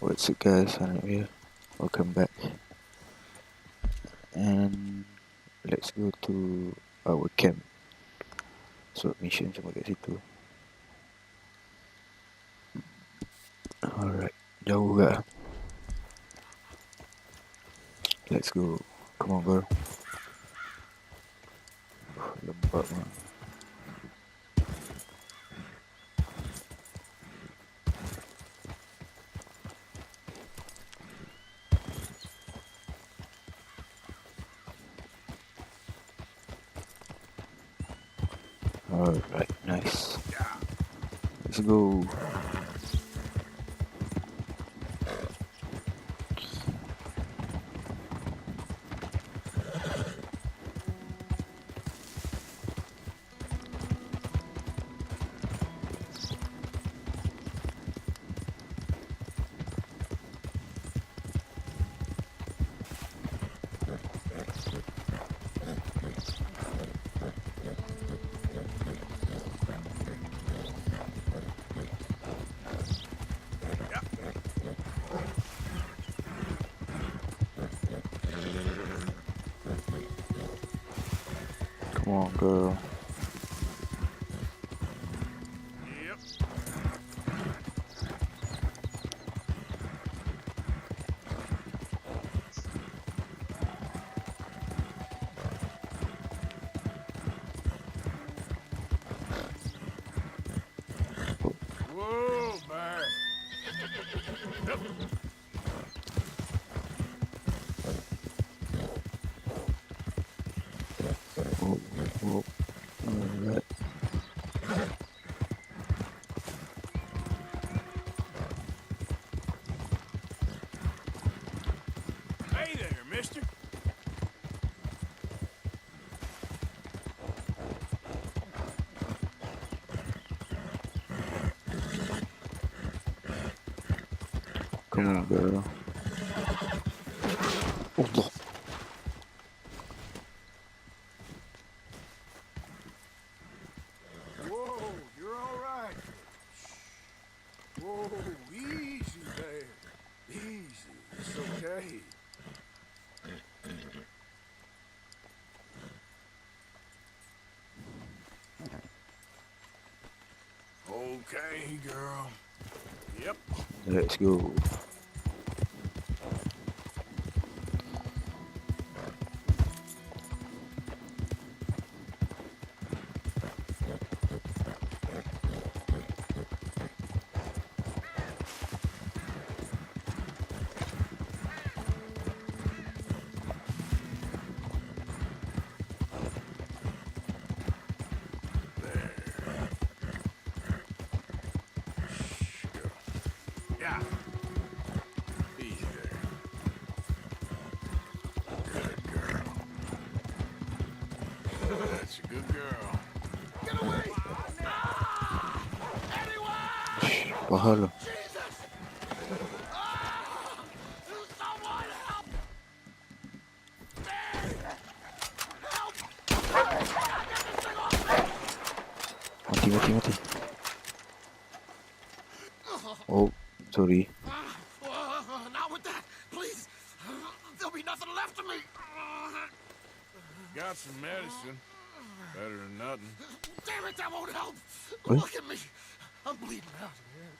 What's up guys, Arenip here. Welcome back. And let's go to our camp. So mission semua kat situ. Alright, jauh ke? Let's go. Come on girl. Lembab lah. Alright, nice. Let's go. Come on girl. Whoa, bear. Whoa. Alright. Hey there, mister. Come on girl. Allah. Whoa, you're all right. Whoa, easy there. Easy. It's okay. Okay, girl. Yep. Let's go. There. Shh, girl. Yeah. Easy there. Good girl. That's a good girl. Get away! Shh, pahala. Jesus! Someone help! Help! Mati. Oh, sorry. Not with that, please. There'll be nothing left of me. Got some medicine. Better than nothing. Damn it, that won't help. What? Look at me. I'm bleeding out here.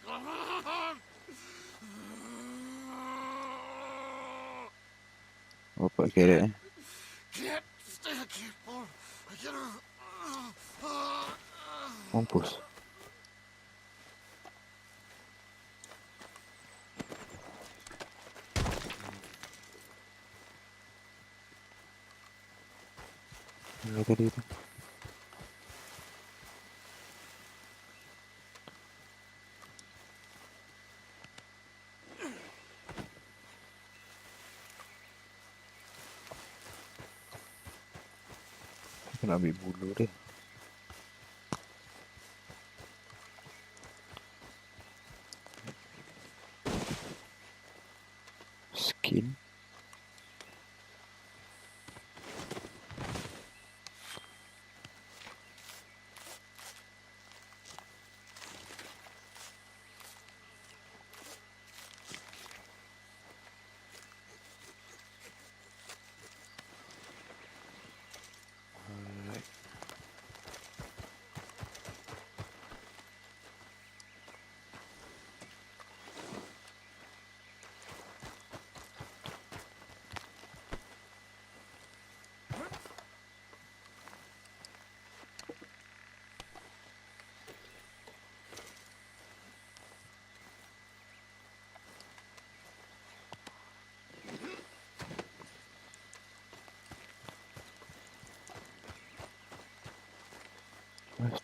Apa kira eh? Can't stay. I can't fall. I get her. Mampus. Apa tadi tu? Aku nak ambil bulu dia. Skin.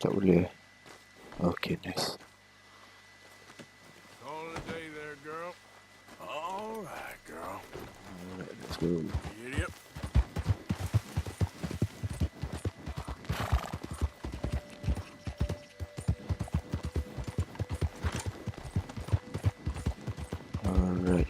tak boleh. Okay, nice. Call it a day there, girl. All right, girl. Alright, let's go. Idiot. Alright.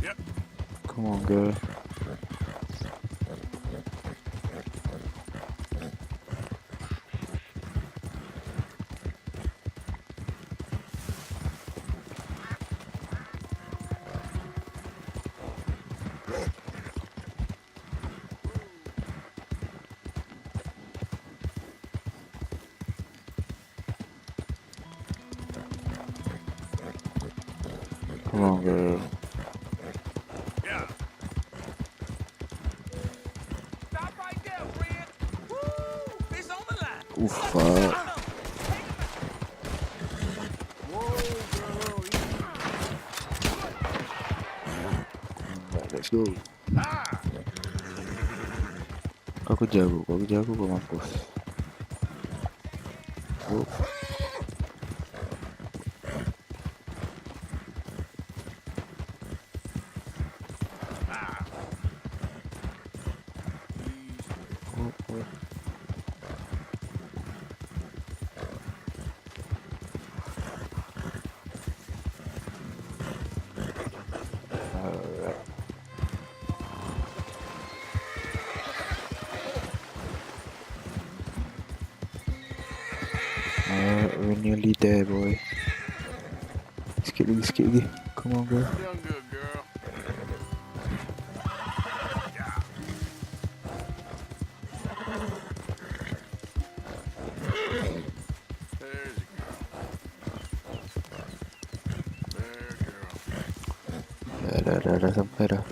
Yep. Come on, girl. Come on, girl. Yeah. Stop right there, friend. Woo! Fish on the line. Oof, fuck. Whoa, girl. Alright, let's go. Ah! Kau jago, kau mampus. Oh, Ah! oh, oh. Alright. Alright, we're nearly there, boy. Sikit lagi. Come on, girl. Done good, girl. Yeah. There's a girl. There, girl. Dah sampai dah.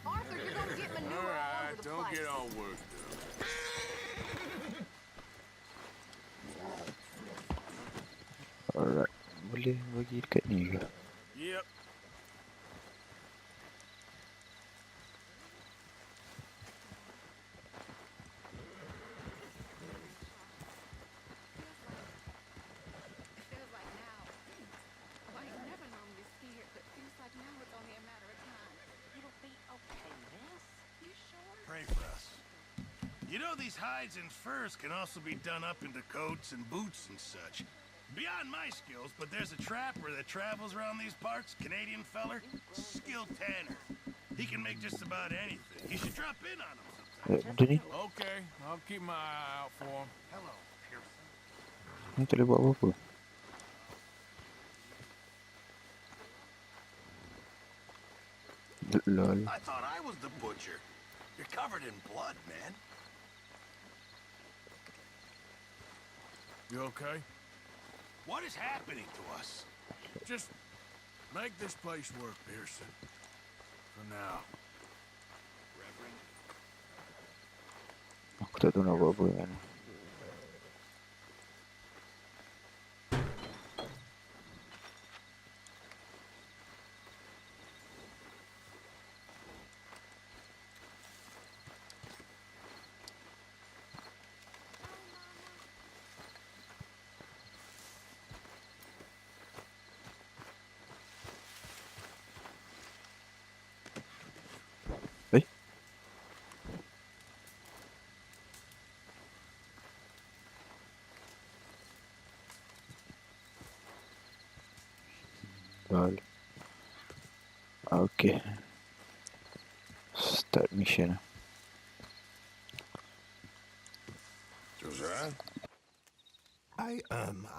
Arthur, you're gonna get manure All all right, over the don't place. get all worked up. Alright. Boleh bagi dekat ni ke? Yep. It feels like now. Well, you've never normally scared, but feels like now it's only a matter of time. It'll be okay, miss. You sure? Pray for us. You know, these hides and furs can also be done up into coats and boots and such. Beyond my skills, but there's a trapper that travels around these parts, Canadian feller, skilled tanner. He can make just about anything. You should drop in on him sometime. Benda ni? Okay, I'll keep my eye out for him. Hello, Pearson. Ni tak boleh buat apa-apa. Lol. I thought I was the butcher. You're covered in blood, man. You okay? What is happening to us? Just make this place work, Pearson. For now. Reverend? Aku tak tahu nak buat apa kan. Eh? Lol. Okay. Start mission. Josiah?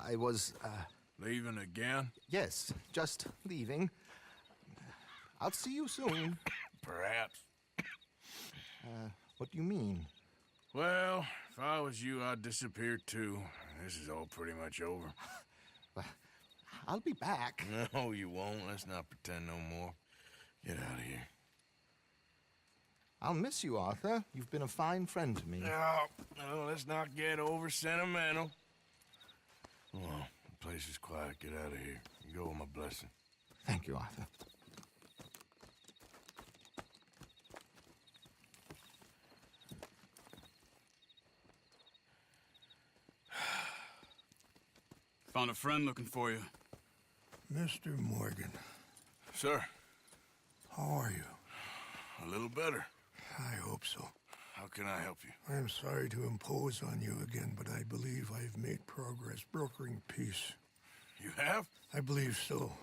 I was, Leaving again? yes, just leaving. I'll see you soon. Perhaps. What do you mean? Well, if I was you, I'd disappear too. This is all pretty much over. I'll be back. No, you won't. Let's not pretend no more. Get out of here. I'll miss you, Arthur. You've been a fine friend to me. No, let's not get over sentimental. Well, the place is quiet. Get out of here. You go with my blessing. Thank you, Arthur. Found a friend looking for you. Mr. Morgan. Sir. How are you? A little better. I hope so. How can I help you? I am sorry to impose on you again, but I believe I've made progress brokering peace. You have? I believe so.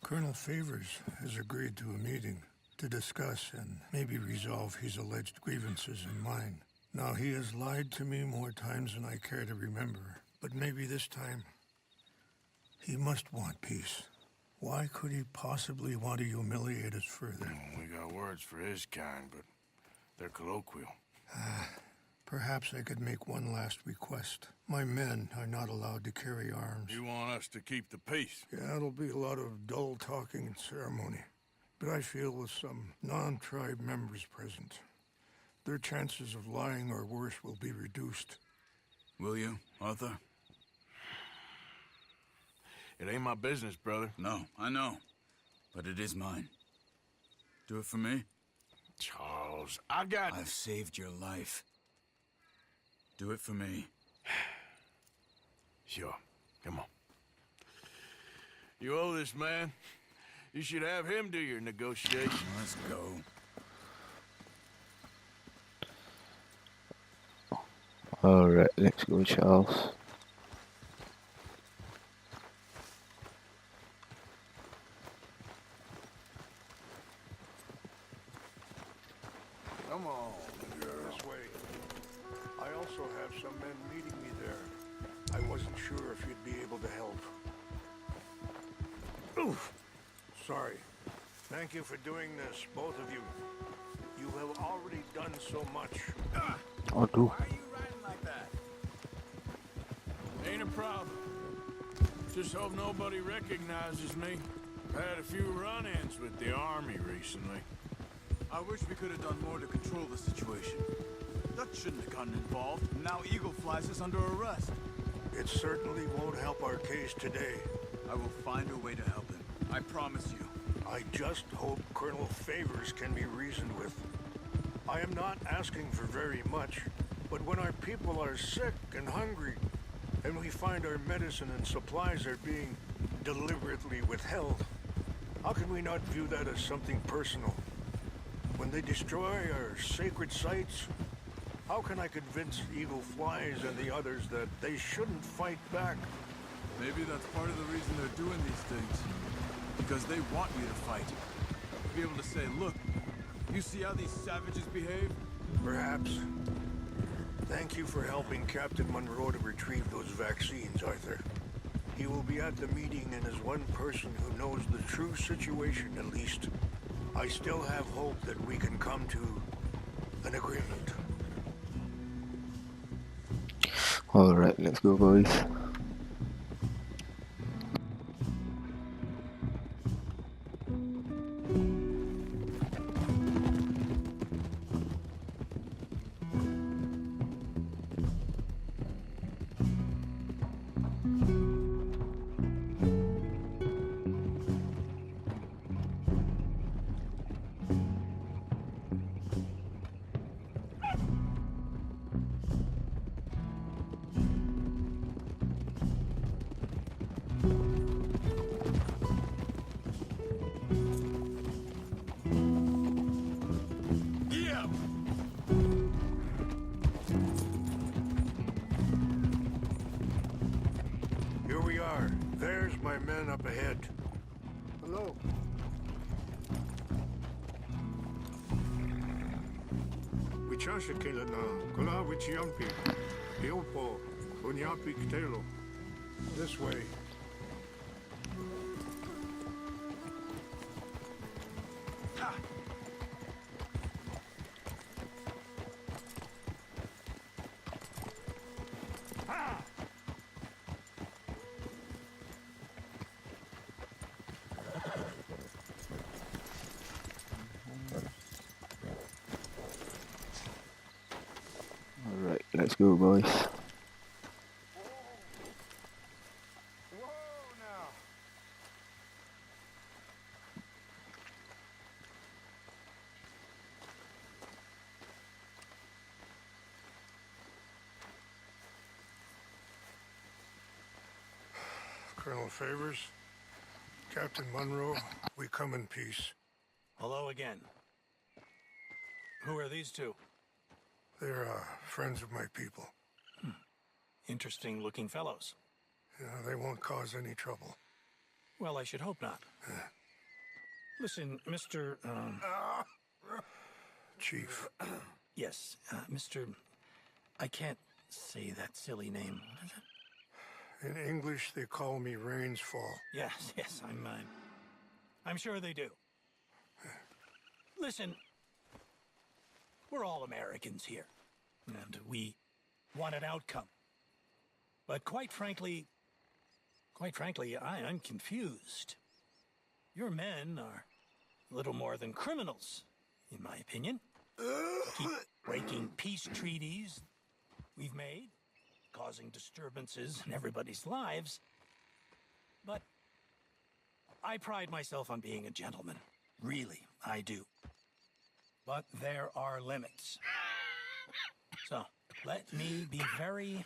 Colonel Favors has agreed to a meeting to discuss and maybe resolve his alleged grievances and mine. Now, he has lied to me more times than I care to remember, but maybe this time he must want peace. Why could he possibly want to humiliate us further? We got words for his kind, but they're colloquial. Perhaps I could make one last request. My men are not allowed to carry arms. You want us to keep the peace? Yeah, it'll be a lot of dull talking and ceremony. But I feel with some non-tribe members present, their chances of lying or worse will be reduced. Will you, Arthur? It ain't my business, brother. No, I know. But it is mine. Do it for me? Charles, I've saved your life. Do it for me. Sure. Come on. You owe this man. You should have him do your negotiation. Let's go. Alright, let's go, Charles. Come on, girl. This way. I also have some men meeting me there. I wasn't sure if you'd be able to help. Oof. Sorry. Thank you for doing this, both of you. You have already done so much. Oh, do. Why are you riding like that? Ain't a problem. Just hope nobody recognizes me. Had a few run-ins with the army recently. I wish we could have done more to control the situation. Dutch shouldn't have gotten involved. Now Eagle flies us under arrest. It certainly won't help our case today. I will find a way to help him. I promise you. I just hope Colonel Favors can be reasoned with. I am not asking for very much, but when our people are sick and hungry, and we find our medicine and supplies are being deliberately withheld, how can we not view that as something personal? When they destroy our sacred sites, how can I convince Eagle Flies and the others that they shouldn't fight back? Maybe that's part of the reason they're doing these things. Because they want you to fight. Be able to say, look, you see how these savages behave? Perhaps. Thank you for helping Captain Monroe to retrieve those vaccines, Arthur. He will be at the meeting and is one person who knows the true situation, at least. I still have hope that we can come to an agreement. Alright, let's go, boys. Here we are. There's my men up ahead. Hello. Wichasha Kelana, Kola Wichiampi, Ilpo, Kunyapi Kitelo. This way. Let's go, boys. Whoa now. Colonel Favors, Captain Munro, we come in peace. Hello again. Who are these two? They're friends of my people. Interesting looking fellows. Yeah, they won't cause any trouble. Well, I should hope not. Listen, Mr. Chief. Yes, Mr. I can't say that silly name. What is it? In English, they call me Rains Fall. Yes, I'm sure they do. Listen, we're all Americans here, and we want an outcome. But quite frankly, I'm confused. Your men are little more than criminals, in my opinion. Keep breaking peace treaties we've made, causing disturbances in everybody's lives. But I pride myself on being a gentleman. Really, I do. But there are limits. So, let me be very...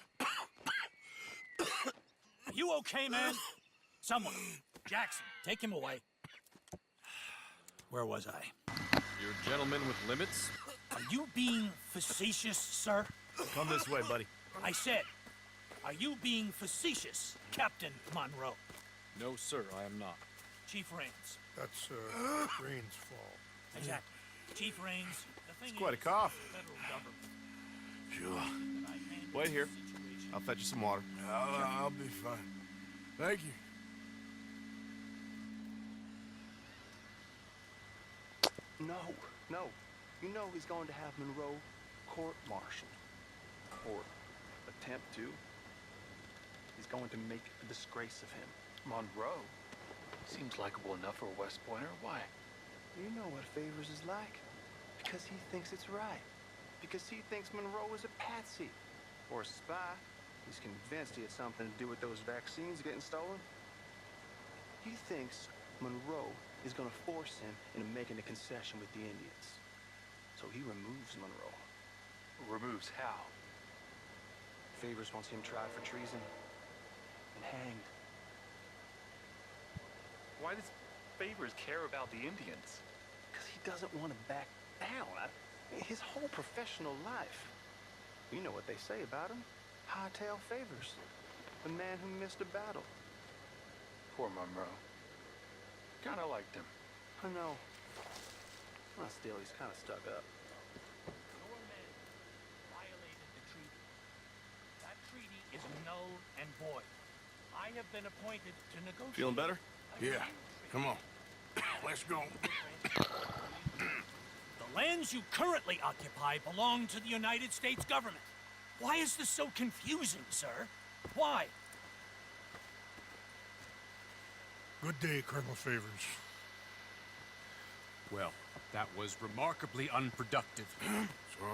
Are you okay, man? Someone. Jackson, take him away. Where was I? You're a gentleman with limits? Are you being facetious, sir? Come this way, buddy. I said, are you being facetious, Captain Monroe? No, sir, I am not. Chief Rains. That's Rains Fall. Exactly. Chief Rains, the thing It's quite a is, cough. the federal government Sure. that I handle Wait here. the situation. I'll fetch you some water. I'll be fine. Thank you. No. You know he's going to have Monroe court-martialed. Or attempt to. He's going to make a disgrace of him. Monroe? Seems likable enough for a West Pointer. Why? You know what Favors is like. Because he thinks it's right. Because he thinks Monroe is a patsy. Or a spy. He's convinced he had something to do with those vaccines getting stolen. He thinks Monroe is going to force him into making a concession with the Indians. So he removes Monroe. Removes how? Favors wants him tried for treason and hanged. Why does Favors care about the Indians? Because he doesn't want to back down. His whole professional life. You know what they say about him. Hightail Favors. The man who missed a battle. Poor Monroe. Kinda liked him. I know. Well, still, he's kind of stuck up. Your men violated the treaty. That treaty is null and void. I have been appointed to negotiate. Feeling better? Yeah. Come on. Let's go. The lands you currently occupy belong to the United States government. Why is this so confusing, sir? Why? Good day, Colonel Favors. Well, that was remarkably unproductive.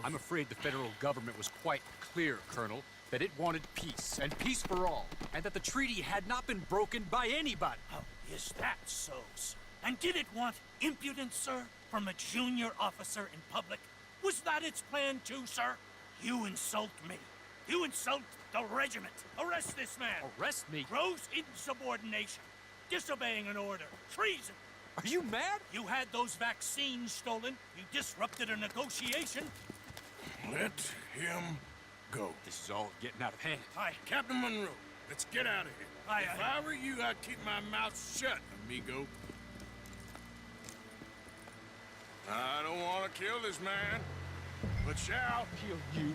I'm afraid the federal government was quite clear, Colonel, that it wanted peace, and peace for all, and that the treaty had not been broken by anybody. Oh, is that so, sir? And did it want impudence, sir, from a junior officer in public? Was that its plan too, sir? You insult me. You insult the regiment. Arrest this man. Arrest me? Gross insubordination. Disobeying an order. Treason. Are you mad? You had those vaccines stolen. You disrupted a negotiation. Let him go. This is all getting out of hand. Hi. Captain Monroe, let's get out of here. Aye, If aye. I were you, I'd keep my mouth shut, amigo. I don't want to kill this man, but shall Kill you.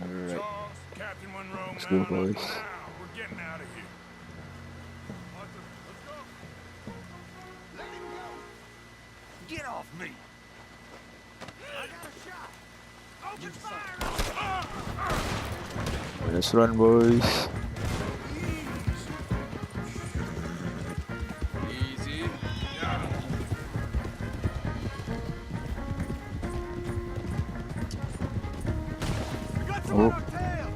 Alright, Charles, Captain Monroe, let's go, mount up boys. now. We're getting out of here. Arthur, let's go. Let him go! Get off me! I got a shot! Open fire! let's run, boys. Easy. We got Oh. our tail!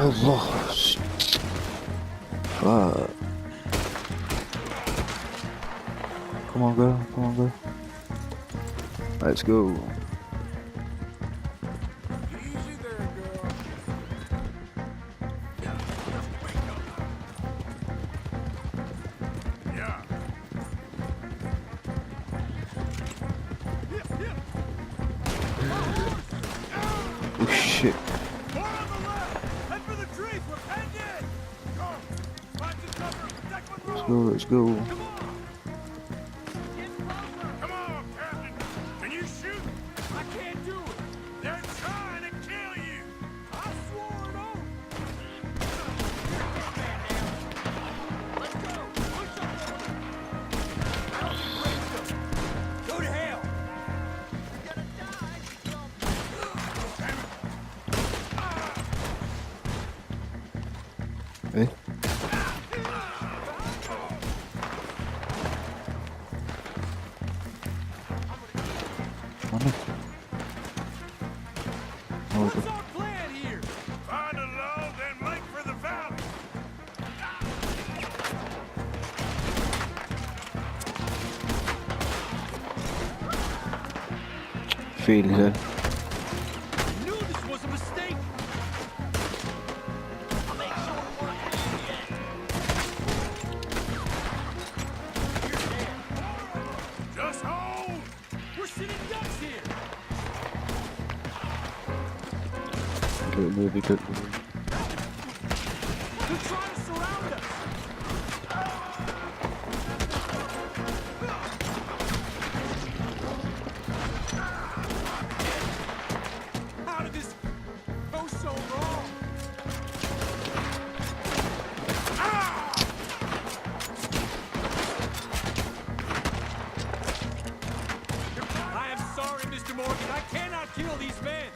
Allah. Fuck. Come on, girl. Come on, girl. Let's go. Easy there, girl. Yeah. Oh shit. More on the left! Head for the trees! We're penned in! Go! Find some cover! Protect Monroe! Let's go. Come on! Come on, Captain! Can you shoot? I can't do it! They're trying to kill you! I swore no! Let's go! Push up! Go to hell! You're gonna die! Eh? Mana? Oh, What's our plan here? Find a low, then make for the valley. fail here. I knew this was a mistake. Just hold. We're sitting ducks here. Good movie, good movie. They're trying to surround us. How did this go so wrong? I am sorry, Mr. Morgan. I cannot kill these men.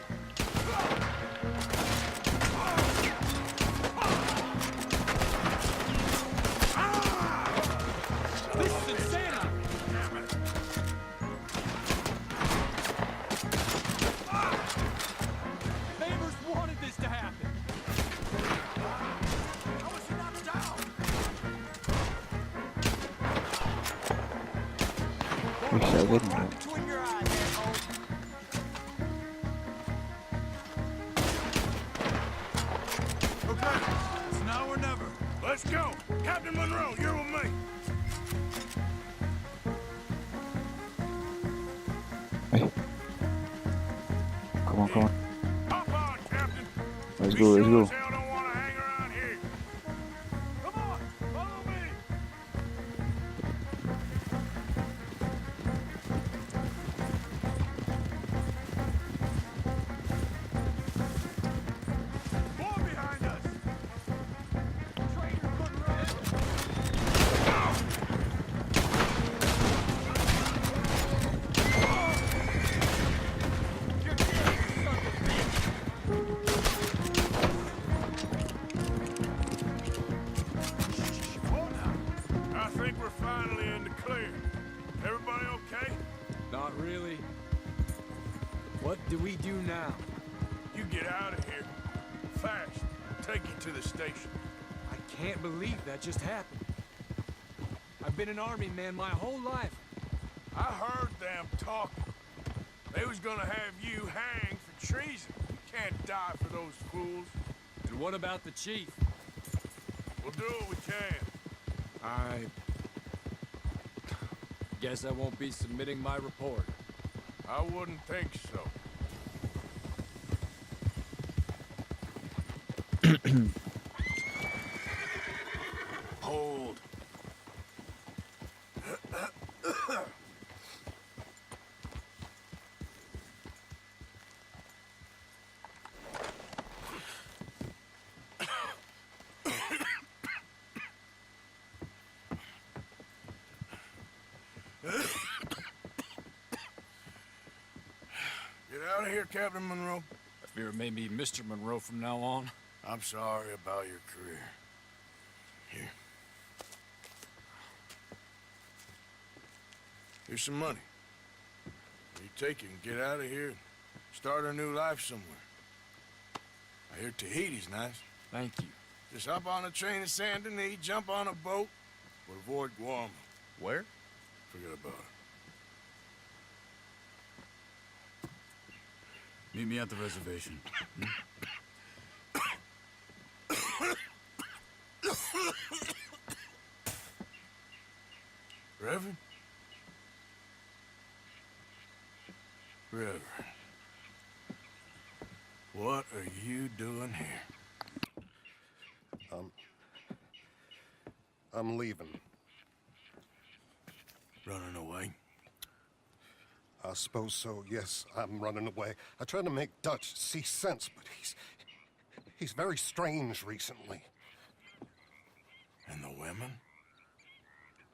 This is insanity. Favors wanted this to happen. How was he knocked down? Wish I wouldn't have. Between your eyes, asshole. Okay, it's now or never. Let's go. Captain Monroe, you're with me. Hey. Come on, come on. Hop on, Captain. Let's We go, let's sure go. as hell don't want to hang around here. Come on, follow me. More behind us. Traitor Monroe. You're dead, son of a bitch. I think we're finally in the clear. Everybody okay? Not really. What do we do now? You get out of here. Fast. Take you to the station. I can't believe that just happened. I've been an army man my whole life. I heard them talking. They was gonna have you hanged for treason. You can't die for those fools. And what about the chief? We'll do what we can. I guess I won't be submitting my report. I wouldn't think so. Hold. Get out of here, Captain Monroe. I fear it may be Mr. Monroe from now on. I'm sorry about your career. Here. Here's some money. You take it and get out of here and start a new life somewhere. I hear Tahiti's nice. Thank you. Just hop on a train to Saint Denis, jump on a boat, but avoid Guam. Where? Forget about it. Meet me at the reservation. Reverend? Reverend. What are you doing here? I'm leaving. Running away? I suppose so, yes, I'm running away. I tried to make Dutch see sense, but he's very strange recently. And the women?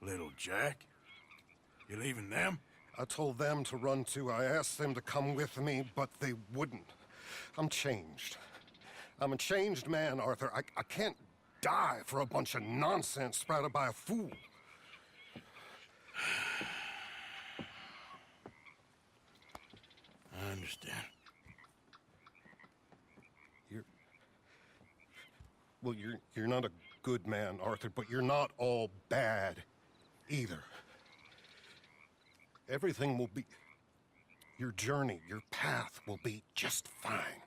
Little Jack? You leaving them? I told them to run too. I asked them to come with me, but they wouldn't. I'm changed. I'm a changed man, Arthur. I can't die for a bunch of nonsense sprouted by a fool. I understand. You're not a good man, Arthur, but you're not all bad either. Everything will be... Your journey, your path will be just fine.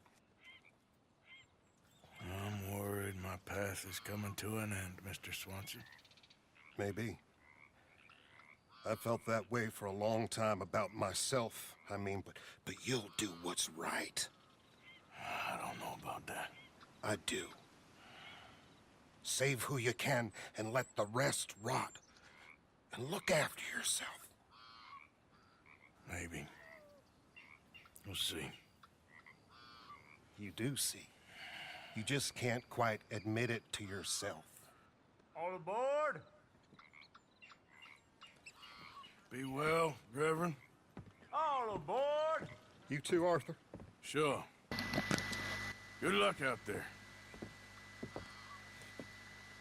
I'm worried my path is coming to an end, Mr. Swanson. Maybe. I felt that way for a long time about myself, I mean, but you'll do what's right. I don't know about that. I do. Save who you can and let the rest rot. And look after yourself. Maybe. We'll see. You do see. You just can't quite admit it to yourself. All aboard? Be well, Reverend. All aboard? You too, Arthur? Sure. Good luck out there.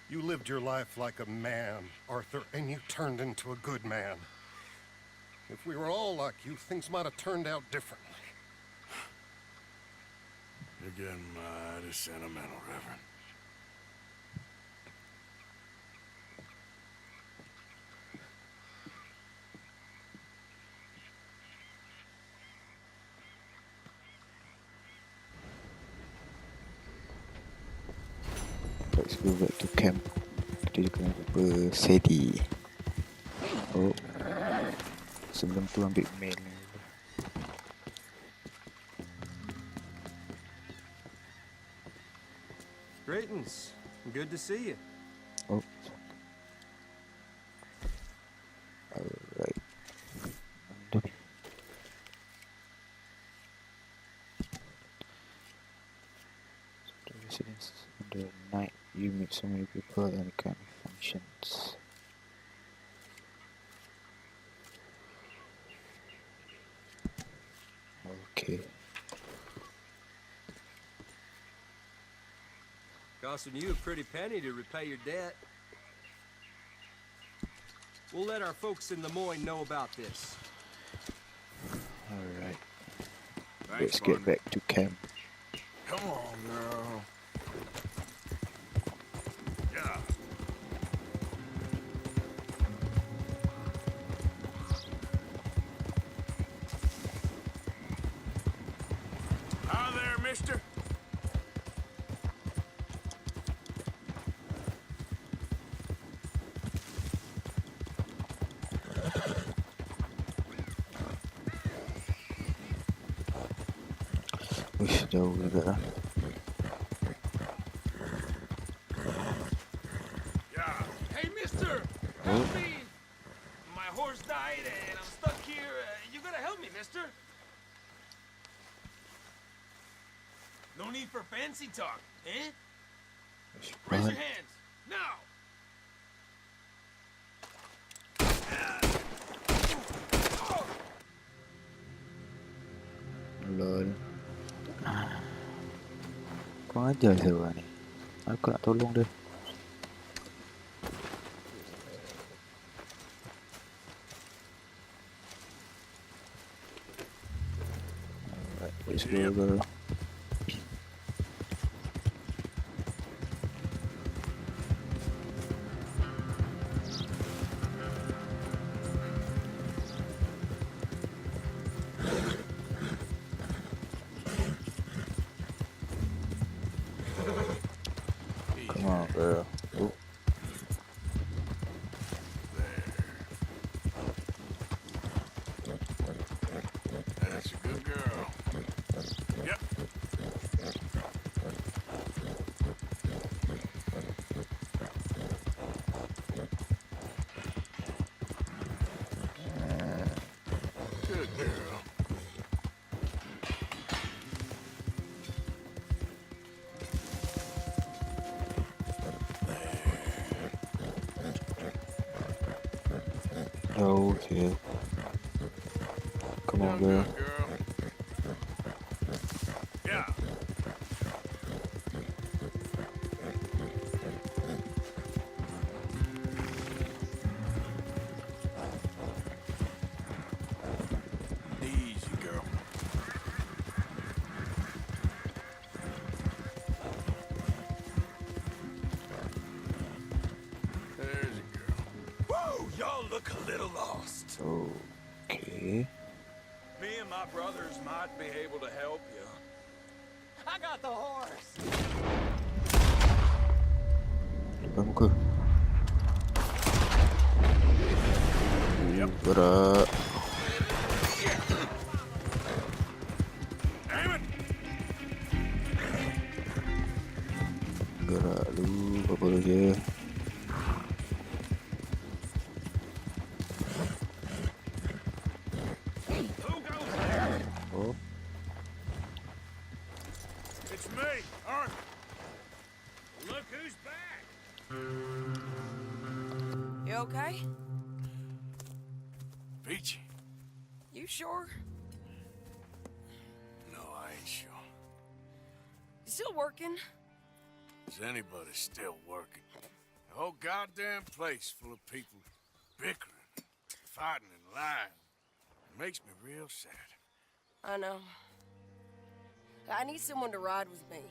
You lived your life like a man, Arthur, and you turned into a good man. If we were all like you, things might have turned out differently. You're getting mighty sentimental, Reverend. Let's go back to camp. Kita juga nak jumpa Sadie. Oh, sebelum tu ambil mail ni. Greetings. Good to see you. Oh. Alright. The residence in the night, you meet so many people and kind of functions. Okay. Costing you a pretty penny to repay your debt. We'll let our folks in Lemoyne know about this. Alright. Thanks, Let's get back to camp. Come on, girl. Yeah. Hi there, mister. Wish jauh juga lah. Yeah. Hey, mister! Help me! My horse died and I'm stuck here. You gotta help me, mister. No need for fancy talk, eh? Raise your hands, now! Lol. Kau ajar siapa ni? Aku nak tolong dia. Alright, let's go girl. girl. Ooh. That's a good girl. Yep. Good girl. Okay. Come on, girl. Good girl. Yeah. Easy, girl. There's a girl. Whoa, y'all look a little lost. Okay. Me and my brothers might be able to help you. I got the horse. Depan muka. Gerak. Gerak dulu, apa je. Oh. It's me, Arenip. Look who's back. You okay? Peachy. You sure? No, I ain't sure. You still working? Is anybody still working? The whole goddamn place full of people bickering, fighting, and lying. It makes me real sad. I know. I need someone to ride with me.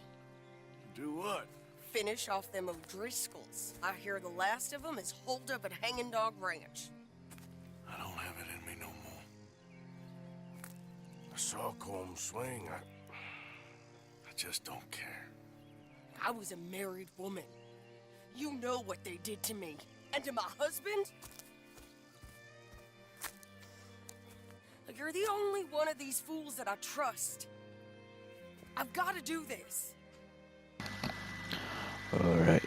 Do what? Finish off them O'Driscolls. I hear the last of them is holed up at Hanging Dog Ranch. I don't have it in me no more. I saw Colm swing. I just don't care. I was a married woman. You know what they did to me. And to my husband? You're the only one of these fools that I trust. I've got to do this. Alright.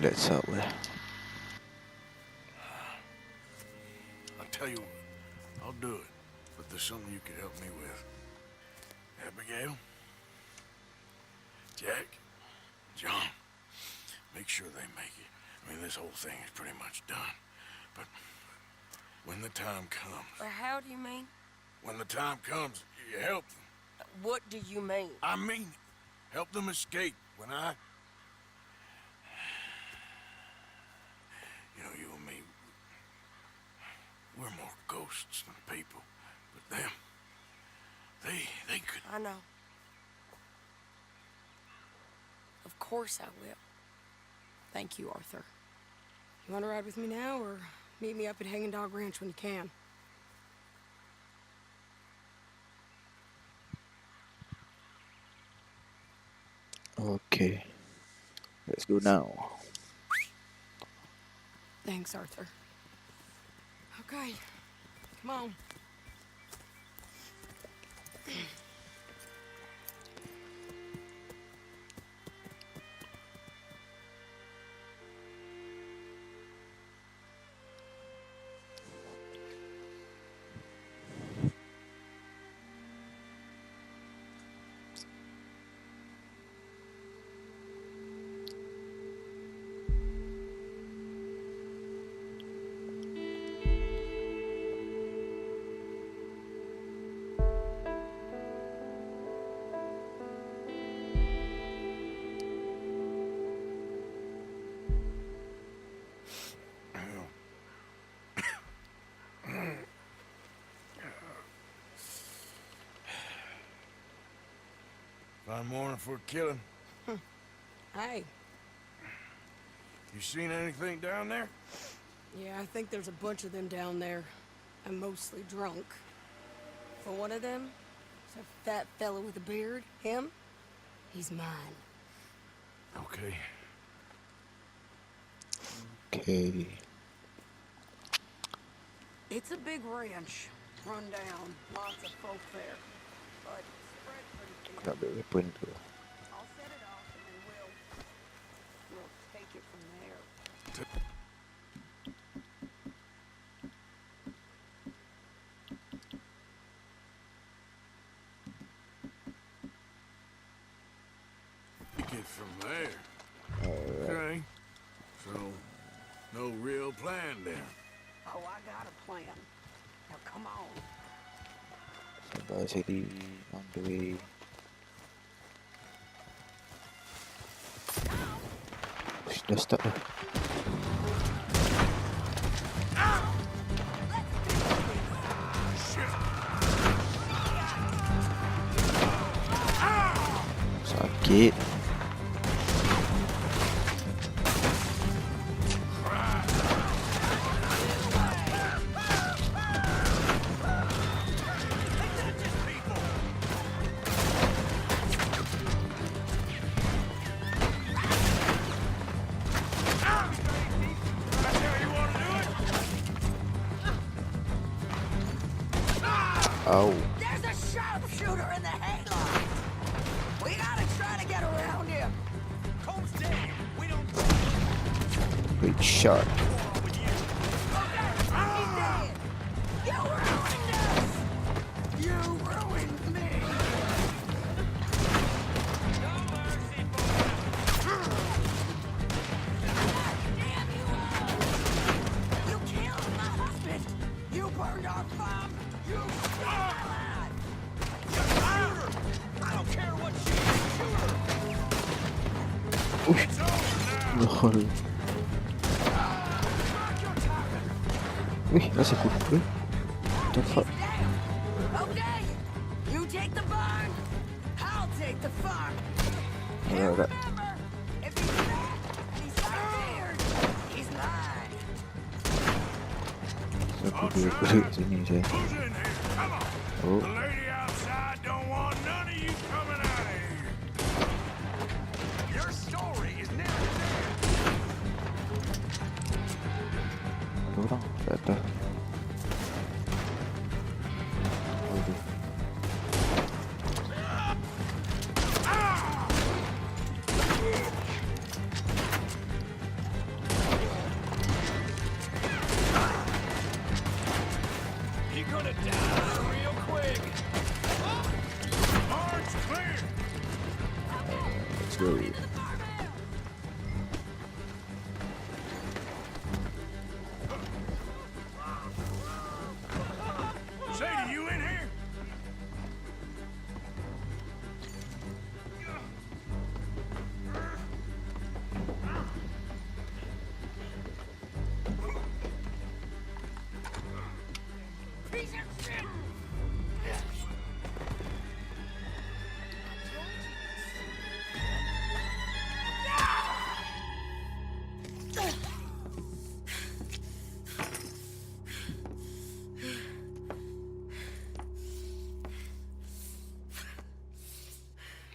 Let's help her. I'll tell you what. I'll do it. But there's something you could help me with. Abigail? Jack? John? Make sure they make it. I mean, this whole thing is pretty much done. But when the time comes... How do you mean? When the time comes, you help them. What do you mean? I mean it. Help them escape. When I... You know, you and me... We're more ghosts than people. But them... They could... I know. Of course I will. Thank you, Arthur. You want to ride with me now, or meet me up at Hanging Dog Ranch when you can? Okay. Let's go now. Thanks, Arthur. Okay. Come on. Fine morning for a killing. Hey. You seen anything down there? Yeah, I think there's a bunch of them down there. I'm mostly drunk. For one of them, it's a fat fella with a beard. Him, he's mine. Okay. Okay. It's a big ranch, run down, lots of folk there, but spread pretty thin. Tak ada weapon tu. I'll set it off and then we'll take it from there. Take it from there. Okay. So, no real plan then. Oh, I got a plan. Now come on. Sabar Sadie on the way. Dah start dah. Sakit. Oh. There's a sharpshooter in the hayloft. We gotta try to get around him. Combs dead. We don't. Great shot. He's dead. You ruined us. You ruined me. No mercy for Damn you all. You killed my husband. You burned our farm. You stole my life. shooter. I don't care what she is. Shoot her. Lol. Wih, rasa aku. What the fuck? Okay. You take the barn. I'll take the farm. Alright. Remember, if he's fat and he's got a beard, he's mine. So aku duduk kat sini je. Who's in here? Come on. Oh. The lady outside don't want none of you coming out of here. Your story is never there. Ada orang kat atas. Aduh. You're gonna die real quick. Barn's clear. Let's go. Sadie, you in here? Piece of shit.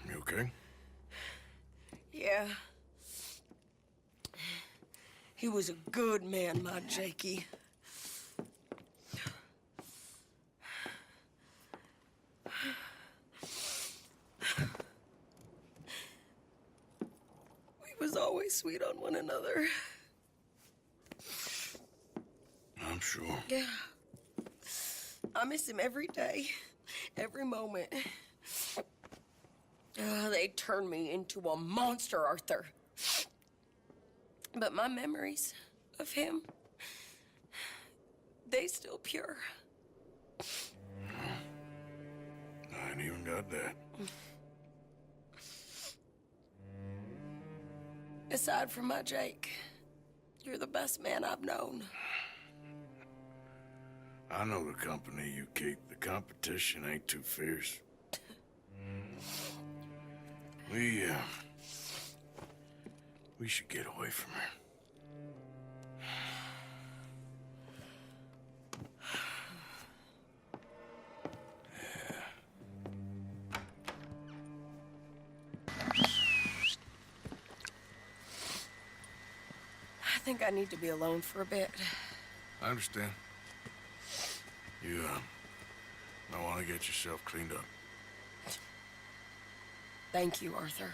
You okay? Yeah. He was a good man, my Jakey. We was always sweet on one another. I'm sure. Yeah. I miss him every day, every moment. They turned me into a monster, Arthur. But my memories of him, they still pure. I ain't even got that. Aside from my Jake, you're the best man I've known. I know the company you keep. The competition ain't too fierce. We should get away from her. think I need to be alone for a bit. I understand. You, might want to get yourself cleaned up. Thank you, Arthur.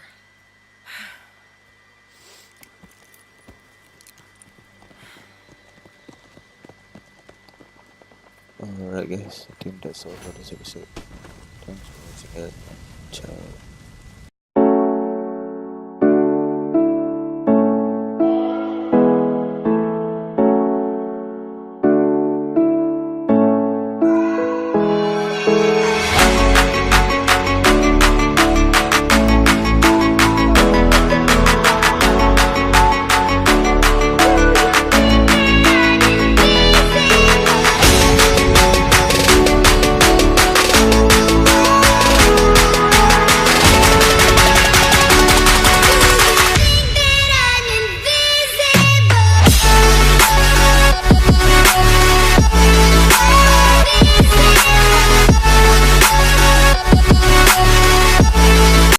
Alright guys, I think that's all for this episode. Thanks for watching, guys. Ciao.